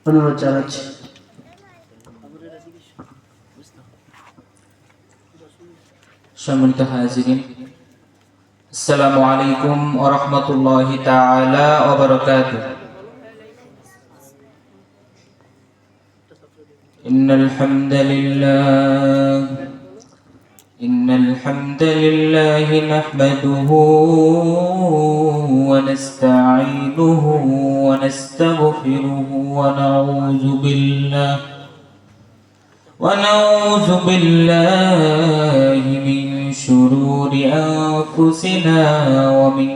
অনুরোধ জানাচ্ছি। সম্মানিত হাজিরিন, আসসালামু আলাইকুম ওয়া রাহমাতুল্লাহি তাআলা ওয়া বারাকাতুহু। ইন্নাল হামদালিল্লাহি নাহমাদুহু ওয়া নাস্তাঈনুহু ওয়া নাস্তাগফিরুহু ওয়া نعوذ بالله من شرور أنفسنا ومن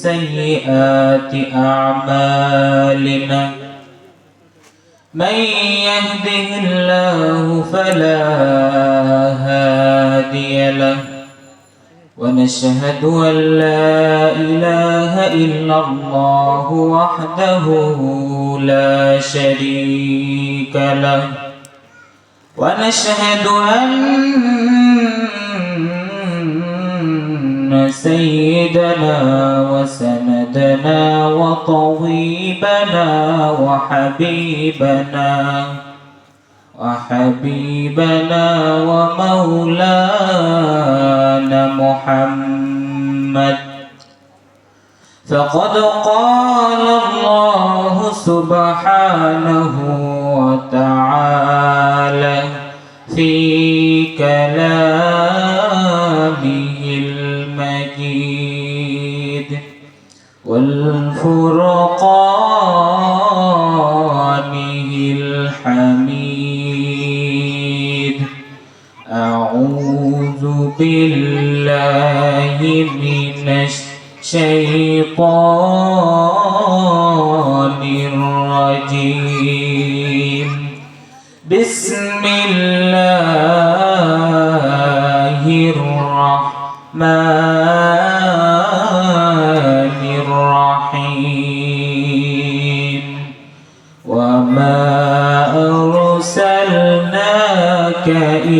سيئات أعمالنا. من يهده الله فلا هادي له ونشهد أن لا إله إلا الله وحده لا شريك له ونشهد أن سيدنا وسندنا وطبيبنا وحبيبنا ومولانا محمد. فقد قال الله سبحانه وتعالى في كلامه المجيد والفرقانه الحميد. أعوذ بالله من الشيطان الرجيم. بسم الله الرحمن الرحيم. وما أرسلناك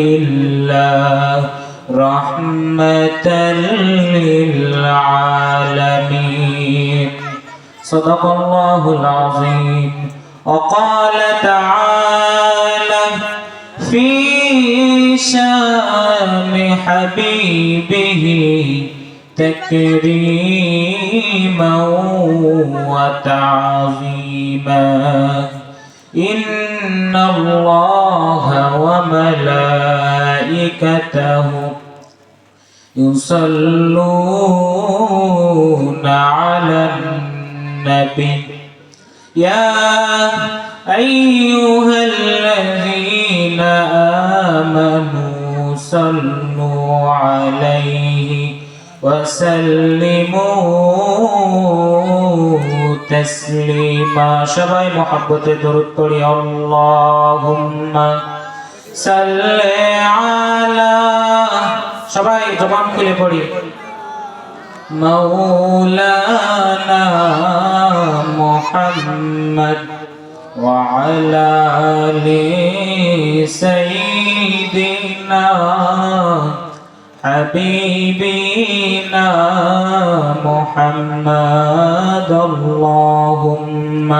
إلا رحمة للعالمين. صدق الله العظيم. وقال تعالى في شان حبيبه تكريما وتعظيما. إن الله وملائكته يصلون على النبي يا أيها الذين آمنوا صلوا عليه وسلموا تسليما. সবাই মহব্বতে দরুদ পড়ি। আল্লাহুম্মা সাল্লি আলা, সবাই জবান খুলে পড়ি, مولانا محمد وعلى آل سيدنا حبيبنا محمد. اللهم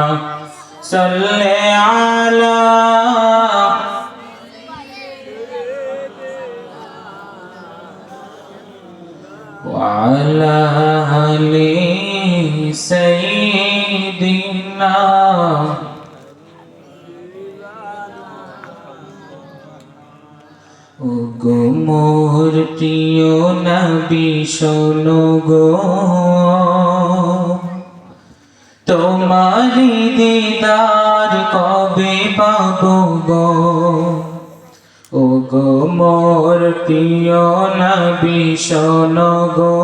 صل على وعلى آل سيدنا. ও গো মোর প্রিয় নবী শোনো গো, তোমারি দিদার কবে পাবো গো। ও গো মোর প্রিয় নবী শোনো গো,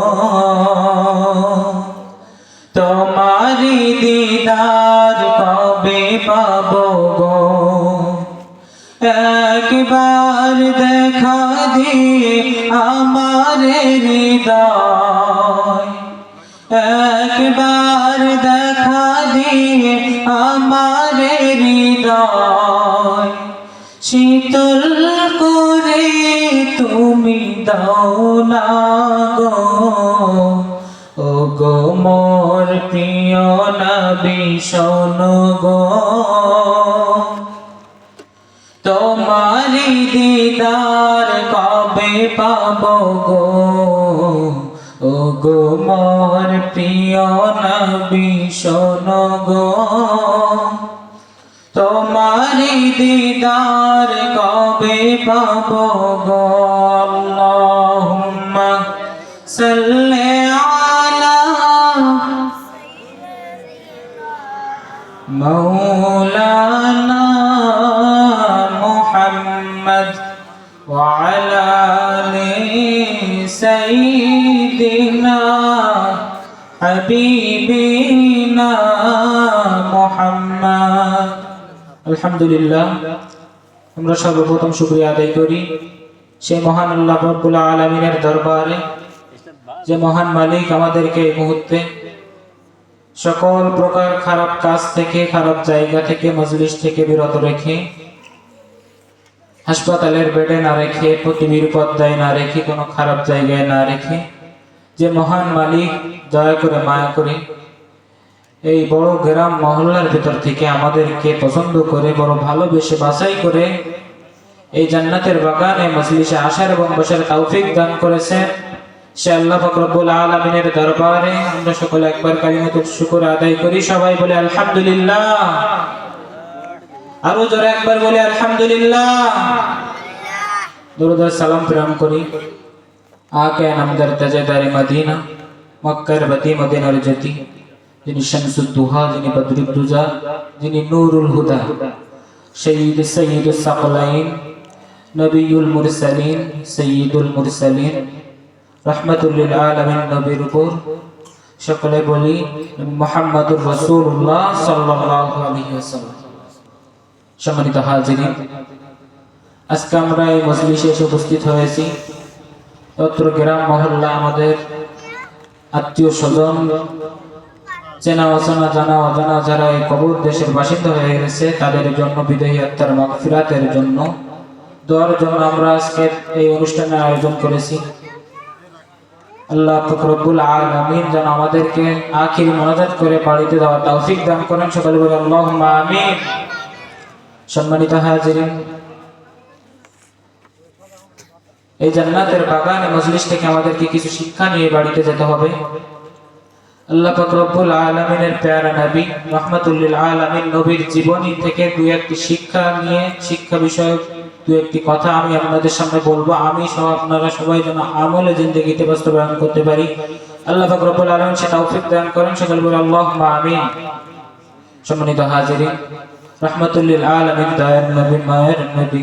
তোমারি দিদার কবে পাবো গো। একবার দেখা দিয়ে আমার হৃদয়, একবার দেখা দিয়ে আমার হৃদয় শীতল করে তুমি দাও না গো। ও গো মোর প্রিয় নবী শোনো গো, পাবো গো, ও গো মোর প্রিয় নবী শোনো গো, তোমারি দিদার কবে পাবো গো। আল্লাহুম্মা সাল্লি আলা মাওলানা মুহাম্মদ ওয়া আলা আলি সাইয়্যিদিনা হাবিবিনা মুহাম্মদ। আলহামদুলিল্লাহ, আমরা সর্বপ্রথম শুকরিয়া আদায় করি সেই মহান আল্লাহ রাব্বুল আলামিনের দরবারে, যে মহান মালিক আমাদেরকে এই মুহূর্তে সকল প্রকার খারাপ কাজ থেকে, খারাপ জায়গা থেকে, মজলিস থেকে বিরত রেখে, হাসপাতালের বেডে না রেখে, পৃথিবীর পর্দায় না রেখে, কোনো খারাপ জায়গায় না রেখে, যে মহান মালিক দয়া করে মায়া করে এই বড় গ্রাম মহল্লার ভিতর থেকে আমাদেরকে পছন্দ করে, বড় ভালোবেসে বাছাই করে এই জান্নাতের বাগানে মজলিসে আসার এবং বসার তৌফিক দান করেছেন, সে আল্লাহ পাক রব্বুল আলামিনের দরবারে আমরা সকলে একবার কালিমাতুল শুকর আদায় করি। সবাই বলে আলহামদুলিল্লাহ। আরো জোরে একবার বলে আলহামদুলিল্লাহ। দরুদ ও সালাম প্রেরণ করি আকে নামদার তাজদারে মদিনা, মক্কার বদি মদিনার জ্যোতি, যিনি শামসুদ দুহা, যিনি বদরুদ দুজা, যিনি নূরুল হুদা, সাইয়্যিদুস সাকলাইন, নবিয়ুল মুরসালিন, সাইয়্যিদুল মুরসালিন, রাহমাতুল লিল আলামিন নবীর উপর সকলে বলি মুহাম্মাদুর রাসূলুল্লাহ সাল্লাল্লাহু আলাইহি ওয়াসাল্লাম। সম্মানিত হাজিরিন, আজকে আমরা এই মজলিসে এসে উপস্থিত হয়েছি। অত্র গ্রাম মহল্লা আমাদের আত্মীয় স্বজন, চেনা অচেনা, জানা অজানা যারা এই কবর দেশের বাসিন্দা হয়ে গেছে তাদের জন্য বিদায়ী আত্মার মাগফিরাতের জন্য দোয়ার জন্য আমরা আজকে এই অনুষ্ঠানের আয়োজন করেছি। আল্লাহ পাক রব্বুল আলামিন যেন আমাদেরকে আখির মোনাজাত করে বাড়িতে যাওয়ার তৌফিক দান করেন। সকলে বলে আল্লাহুম্মা আমিন। সম্মানিত হাজিরিন, এই জান্নাতের বাগানে মজলিস থেকে আমাদেরকে কিছু শিক্ষা নিয়ে বাড়িতে যেতে হবে। আল্লাহ পাক রব্বুল আলামিনের প্যারা নবী রাহমাতুল লিল আলামিন নবীর জীবনী থেকে দুই একটি শিক্ষা নিয়ে, শিক্ষা বিষয়ক দুই একটি কথা আমি আপনাদের সামনে বলবো। আমি সহ আপনারা সবাই যেন আমলে জিন্দেগিতে বাস্তবায়ন করতে পারি, আল্লাহ পাক রব্বুল আলামিন সে তৌফিক দান করেন। সকলে বলে আল্লাহুম্মা আমিন। সম্মানিত হাজিরিন, রাহমাতুল লিল আলামিন দয়ার নবী, মায়ের নবী,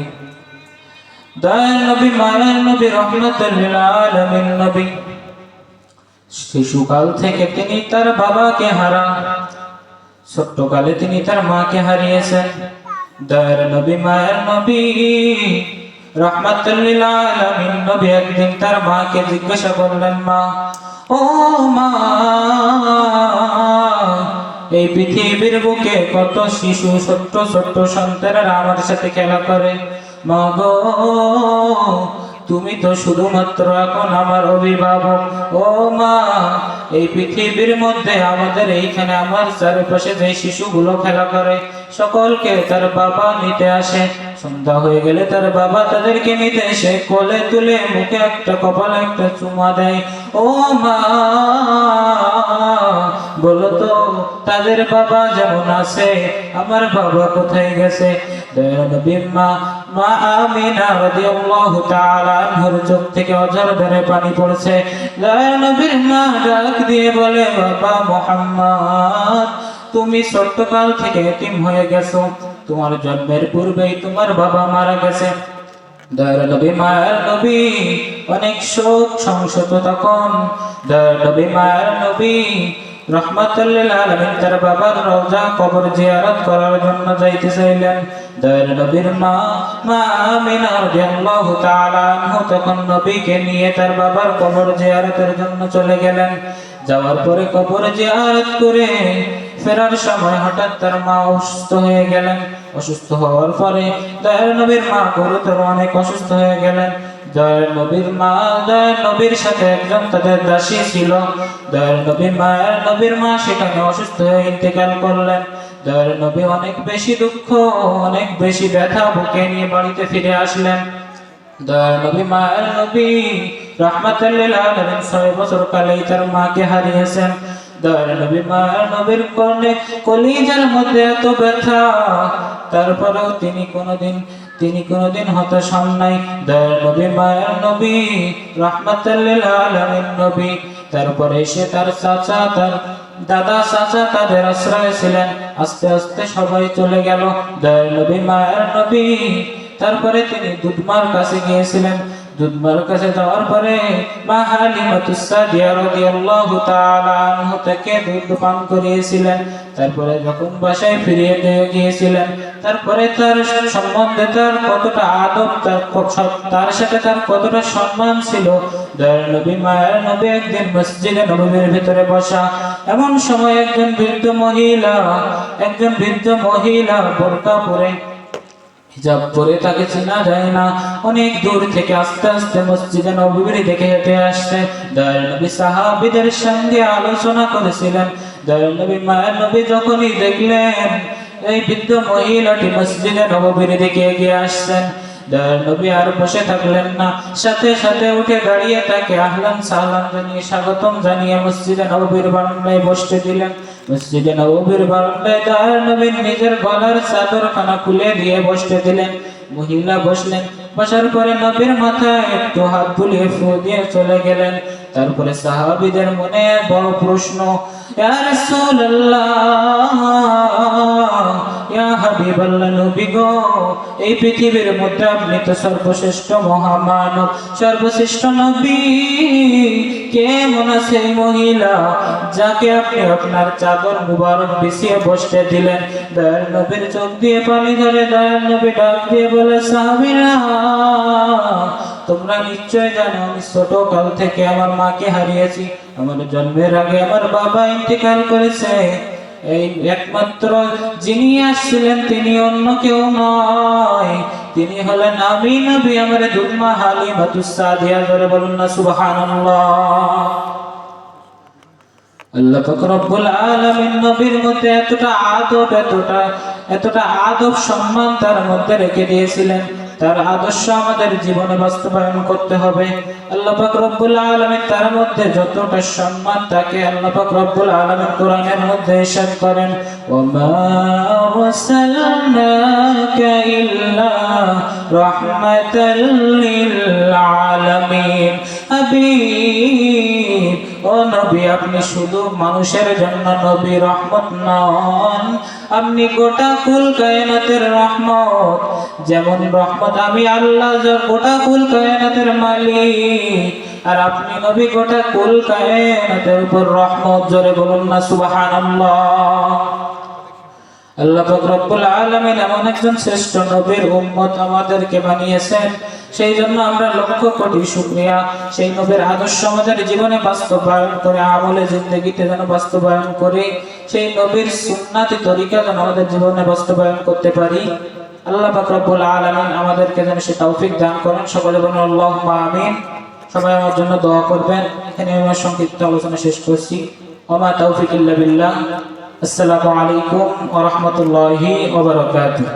দয়ার নবী, মায়ের নবী, রাহমাতুল লিল আলামিন নবী শিশুকাল থেকে তিনি তার বাবাকে হারান, ছোট্টকালে তিনি তার মাকে হারিয়েছেন। দয়ার নবী, মায়ের নবী, রাহমাতুল লিল আলামিন নবী একদিন তার মাকে জিজ্ঞাসা করলেন, মা, ও মা, এই পৃথিবীর বুকে কত শিশু, ছোট্ট ছোট্ট সন্তানেরা আমার সাথে খেলা করে, মা গো, তুমি তো শুধুমাত্র এখন আমার অভিভাবক। ও মা, এই পৃথিবীর মধ্যে আমাদের এইখানে আমার চারপাশে যে শিশুগুলো খেলা করে সকলকে তার বাবা নিতে আসে। সন্ধ্যা হয়ে গেলে তার বাবা তাদেরকে নিতে এসে কোলে তুলে মুখে একটা, কপালে একটা চুমা দেয়। ও মা, বলো তো তাদের বাবা যেমন আছে আমার বাবা কোথায় গেছে? নবীর মা আমিনা রাদিয়াল্লাহু তাআলা আনহার চোখ থেকে অঝর ধারে পানি পড়ছে। নবীর মা ডাক দিয়ে বলে, বাবা মুহাম্মদ, তুমি ছোট্টকাল থেকে এতিম হয়ে গেছো, তোমার জন্মের পূর্বেই তোমার বাবা মারা গেছে। দয়ার নবী, মায়ের নবী অনেক শোক সংসত তখন। দয়ার নবী, মায়ের নবী রাহমাতুল লিল আলামিন তার বাবার রওজা কবর জিয়ারত করার জন্য যাইতে চাইলেন। দয়ার নবীর মা আমিনা রাদিয়াল্লাহু তাআলা আনহা তখন নবীকে নিয়ে তার বাবার কবর জিয়ারতের জন্য চলে গেলেন। যাওয়ার পরে কবর জিয়ারত করে ফেরার সময় হঠাৎ তার মা অসুস্থ হয়ে গেলেন। অসুস্থ হওয়ার পরে দয়ার নবীর মা গুরুতর অনেক অসুস্থ হয়ে গেলেন। দয়ার নবীর মা, দয়ার নবীর সাথে একজন তাদের দাসী ছিল। দয়ার নবী, মায়ের নবীর মা সেখানে অসুস্থ হয়ে ইন্তেকাল করলেন। দয়ার নবী অনেক বেশি দুঃখ, অনেক বেশি ব্যথা বুকে নিয়ে বাড়িতে ফিরে আসলেন। দয়ার নবী মায়ের নবী রাহমাতুল লিল আলামিন 6 বছর কালেই তার মাকে হারিয়েছেন। দয়ার নবী মায়ের নবীর কলিজার মধ্যে এত ব্যথা, তারপরেও তিনি কোনোদিন হতাশ হন নাই। দয়ার নবী মায়ের নবী রাহমাতুল লিল আলামিন নবী, তারপরে এসে তার চাচা, তার দাদা চাচা তাদের আশ্রয়ে ছিলেন। আস্তে আস্তে সবাই চলে গেল। দয়ার নবী মায়ের নবী তারপরে তিনি দুধমার কাছে গিয়েছিলেন। দুধমার কাছে যাওয়ার পরে মা হালিমাতুস সাদিয়া রাদিয়াল্লাহু তাআলা আনহা তাকে দুধ পান করিয়েছিলেন। তারপরে যখন বাসায় ফিরিয়ে দিয়ে গিয়েছিলেন, তারপরে তার সম্বন্ধে তার কতটা আদব, তার সাথে তার কতটা সম্মান ছিল। দয়ার নবী মায়ের নবী একদিন মসজিদে নববীর ভিতরে বসা, এমন সময় একজন বৃদ্ধ মহিলা বোরকা পরে, হিজাব পরে, তাকে চেনা যায় না, অনেক দূর থেকে আস্তে আস্তে মসজিদে নববীর দিকে হেঁটে আসছে। দয়ার নবী সাহাবীদের সঙ্গে আলোচনা করেছিলেন। দয়ার নবী মায়ের নবী যখনই দেখলেন এই বৃদ্ধ মহিলাটি মসজিদে নববীর দিকে এগিয়ে আসছেন, দয়ার নবী আর বসে থাকলেন না, সাথে সাথে উঠে দাঁড়িয়ে তাকে আহলান সাহলান জানিয়ে, স্বাগতম জানিয়ে মসজিদে নববীর বারান্দায় বসতে দিলেন। মসজিদে নববীর বারান্দায় দয়ার নবীর নিজের গলার চাদরখানা খুলে দিয়ে বসতে দিলেন। মহিলা বসলেন। বসার পরে নবীর মাথায় একটু হাত বুলিয়ে ফু দিয়ে চলে গেলেন। তারপরে সাহাবীদের মনে বড় প্রশ্ন, ইয়া রাসূলুল্লাহ, ইয়া হাবিবাল্লাহ, নবী গো, এই পৃথিবীর মধ্যে আপনি তো সর্বশ্রেষ্ঠ মহামানব, সর্বশ্রেষ্ঠ নবী, কেমন আছে এই মহিলা যাকে আপনি আপনার চাদর মুবারক বিছিয়ে বসতে দিলেন? দয়ার নবীর চোখ দিয়ে পানি ধরে দয়ার নবী ডাক দিয়ে বলে, সাহাবীরা, তোমরা নিশ্চয় জানো আমি ছোট কাল থেকে আমার মাকে হারিয়েছি। আমার জন্মের আগে আমার বাবা ইন্তেকাল করেছে। এই একমাত্র যিনি আসছিলেন তিনি অন্য কেউ নয়, তিনি হলেন আমি নবী, আমার দুধমা হালিমাতুস সাদিয়া। ধরে বলুন না সুবহানাল্লাহ। আল্লাহ পাক রব্বুল আলামিন নবীর মধ্যে এতটা আদব সম্মান তার মধ্যে রেখে দিয়েছিলেন। তার আদর্শ আমাদের জীবনে বাস্তবায়ন করতে হবে। আল্লাহ পাক রব্বুল আলামিন তার মধ্যে যতটা সম্মান থাকে, আল্লাহ পাক রব্বুল আলামিন কোরআনের মধ্যে ইরশাদ করেন, ওয়া মা আরসালনাকা ইল্লা রাহমাতাল লিল আলামিন। হাবিব, ও নবী, আপনি শুধু মানুষের জন্য নবী, রহমত নন, আপনি গোটা কুল কায়নাতের রহমত। যেমন রহমত আমি আল্লাহ গোটা কুল কায়নাতের মালিক, আর আপনি নবী গোটা কুল কায়নাতের উপর রহমত। জোরে বলুন না সুবহানাল্লাহ। আল্লাহ পাক রব্বুল আলামিন এমন একজন শ্রেষ্ঠ নবীর উম্মত আমাদেরকে বানিয়েছেন, সেই জন্য আমরা লক্ষ কোটি শুকরিয়া। সেই নবীর আদর্শ আমাদের জীবনে বাস্তবায়ন করে, আমলে জিন্দেগিতে যেন বাস্তবায়ন করে, সেই নবীর সুন্নাতি তরিকা যেন আমাদের জীবনে বাস্তবায়ন করতে পারি। আল্লাহ পাক রব্বুল আলামিন আমাদেরকে যেন সে তৌফিক দান করেন। সকলে বলুন আল্লাহুম্মা আমিন। সবাই আমার জন্য দোয়া করবেন। এখানে আমার সংক্ষিপ্ত আলোচনা শেষ করছি। ওয়া মা তাওফিক ইল্লা বিল্লাহ। আসসালামু আলাইকুম ওয়া রাহমাতুল্লাহি ওয়া বারাকাতুহু।